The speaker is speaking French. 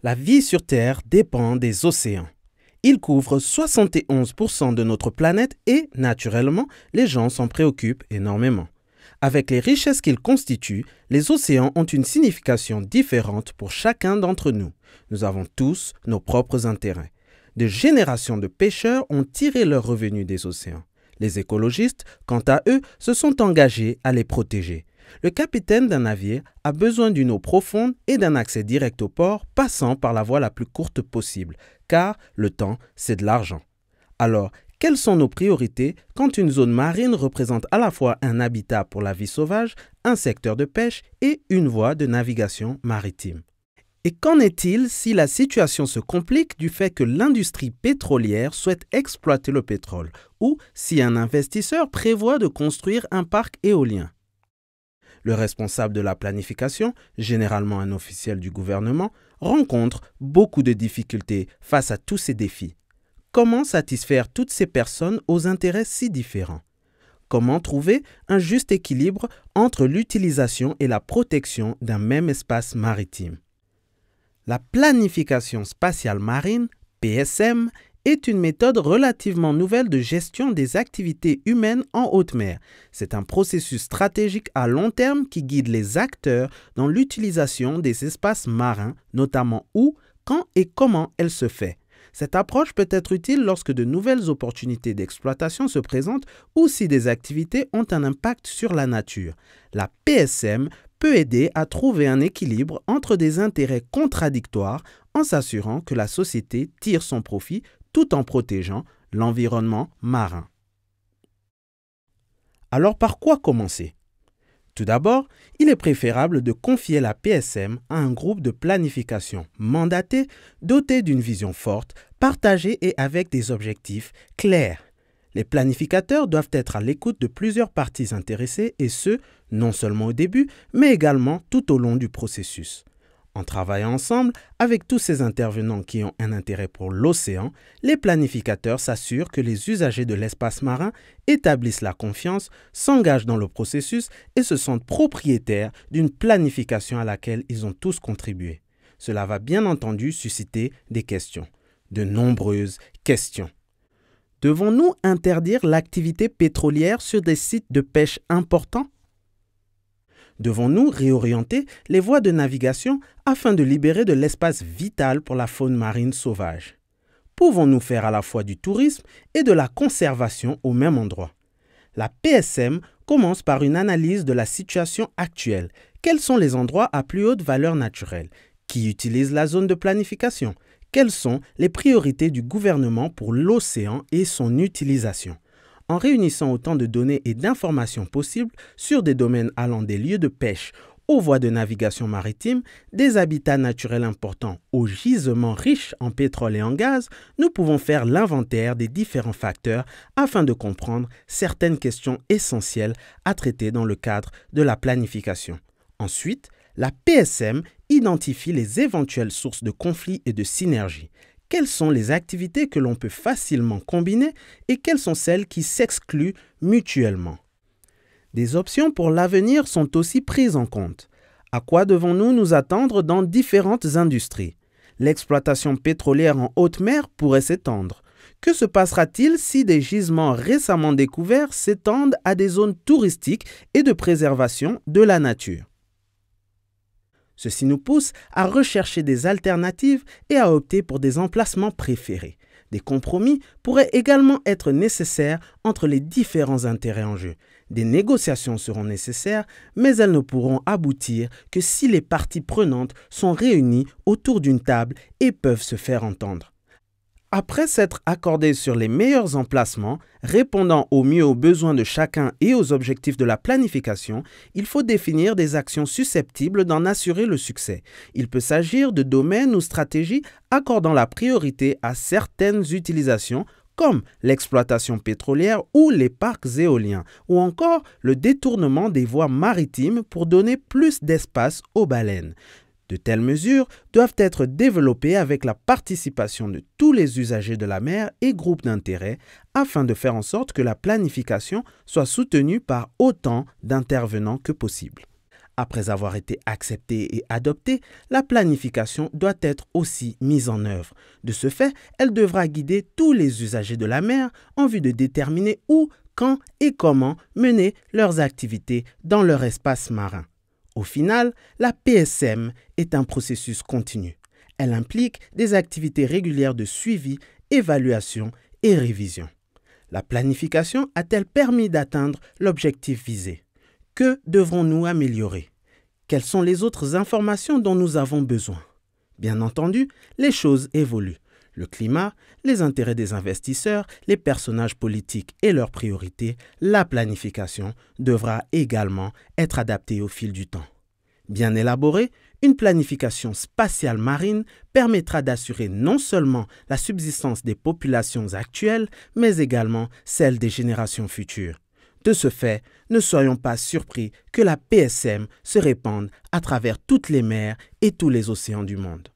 La vie sur Terre dépend des océans. Ils couvrent 71% de notre planète et, naturellement, les gens s'en préoccupent énormément. Avec les richesses qu'ils constituent, les océans ont une signification différente pour chacun d'entre nous. Nous avons tous nos propres intérêts. De générations de pêcheurs ont tiré leurs revenus des océans. Les écologistes, quant à eux, se sont engagés à les protéger. Le capitaine d'un navire a besoin d'une eau profonde et d'un accès direct au port passant par la voie la plus courte possible, car le temps, c'est de l'argent. Alors, quelles sont nos priorités quand une zone marine représente à la fois un habitat pour la vie sauvage, un secteur de pêche et une voie de navigation maritime? Et qu'en est-il si la situation se complique du fait que l'industrie pétrolière souhaite exploiter le pétrole ou si un investisseur prévoit de construire un parc éolien? Le responsable de la planification, généralement un officiel du gouvernement, rencontre beaucoup de difficultés face à tous ces défis. Comment satisfaire toutes ces personnes aux intérêts si différents? Comment trouver un juste équilibre entre l'utilisation et la protection d'un même espace maritime? La planification spatiale marine, PSM, est une méthode relativement nouvelle de gestion des activités humaines en haute mer. C'est un processus stratégique à long terme qui guide les acteurs dans l'utilisation des espaces marins, notamment où, quand et comment elle se fait. Cette approche peut être utile lorsque de nouvelles opportunités d'exploitation se présentent ou si des activités ont un impact sur la nature. La PSM peut aider à trouver un équilibre entre des intérêts contradictoires en s'assurant que la société tire son profit tout en protégeant l'environnement marin. Alors par quoi commencer? Tout d'abord, il est préférable de confier la PSM à un groupe de planification mandaté, doté d'une vision forte, partagée et avec des objectifs clairs. Les planificateurs doivent être à l'écoute de plusieurs parties intéressées et ce, non seulement au début, mais également tout au long du processus. En travaillant ensemble avec tous ces intervenants qui ont un intérêt pour l'océan, les planificateurs s'assurent que les usagers de l'espace marin établissent la confiance, s'engagent dans le processus et se sentent propriétaires d'une planification à laquelle ils ont tous contribué. Cela va bien entendu susciter des questions, de nombreuses questions. Devons-nous interdire l'activité pétrolière sur des sites de pêche importants? Devons-nous réorienter les voies de navigation afin de libérer de l'espace vital pour la faune marine sauvage? Pouvons-nous faire à la fois du tourisme et de la conservation au même endroit? La PSM commence par une analyse de la situation actuelle. Quels sont les endroits à plus haute valeur naturelle? Qui utilise la zone de planification? Quelles sont les priorités du gouvernement pour l'océan et son utilisation? En réunissant autant de données et d'informations possibles sur des domaines allant des lieux de pêche aux voies de navigation maritime, des habitats naturels importants aux gisements riches en pétrole et en gaz, nous pouvons faire l'inventaire des différents facteurs afin de comprendre certaines questions essentielles à traiter dans le cadre de la planification. Ensuite, la PSM identifie les éventuelles sources de conflits et de synergies. Quelles sont les activités que l'on peut facilement combiner et quelles sont celles qui s'excluent mutuellement? Des options pour l'avenir sont aussi prises en compte. À quoi devons-nous nous attendre dans différentes industries? L'exploitation pétrolière en haute mer pourrait s'étendre. Que se passera-t-il si des gisements récemment découverts s'étendent à des zones touristiques et de préservation de la nature? Ceci nous pousse à rechercher des alternatives et à opter pour des emplacements préférés. Des compromis pourraient également être nécessaires entre les différents intérêts en jeu. Des négociations seront nécessaires, mais elles ne pourront aboutir que si les parties prenantes sont réunies autour d'une table et peuvent se faire entendre. Après s'être accordé sur les meilleurs emplacements, répondant au mieux aux besoins de chacun et aux objectifs de la planification, il faut définir des actions susceptibles d'en assurer le succès. Il peut s'agir de domaines ou stratégies accordant la priorité à certaines utilisations, comme l'exploitation pétrolière ou les parcs éoliens, ou encore le détournement des voies maritimes pour donner plus d'espace aux baleines. De telles mesures doivent être développées avec la participation de tous les usagers de la mer et groupes d'intérêt afin de faire en sorte que la planification soit soutenue par autant d'intervenants que possible. Après avoir été acceptée et adoptée, la planification doit être aussi mise en œuvre. De ce fait, elle devra guider tous les usagers de la mer en vue de déterminer où, quand et comment mener leurs activités dans leur espace marin. Au final, la PSM est un processus continu. Elle implique des activités régulières de suivi, évaluation et révision. La planification a-t-elle permis d'atteindre l'objectif visé? Que devrons-nous améliorer? Quelles sont les autres informations dont nous avons besoin? Bien entendu, les choses évoluent. Le climat, les intérêts des investisseurs, les personnages politiques et leurs priorités, la planification devra également être adaptée au fil du temps. Bien élaborée, une planification spatiale marine permettra d'assurer non seulement la subsistance des populations actuelles, mais également celle des générations futures. De ce fait, ne soyons pas surpris que la PSM se répande à travers toutes les mers et tous les océans du monde.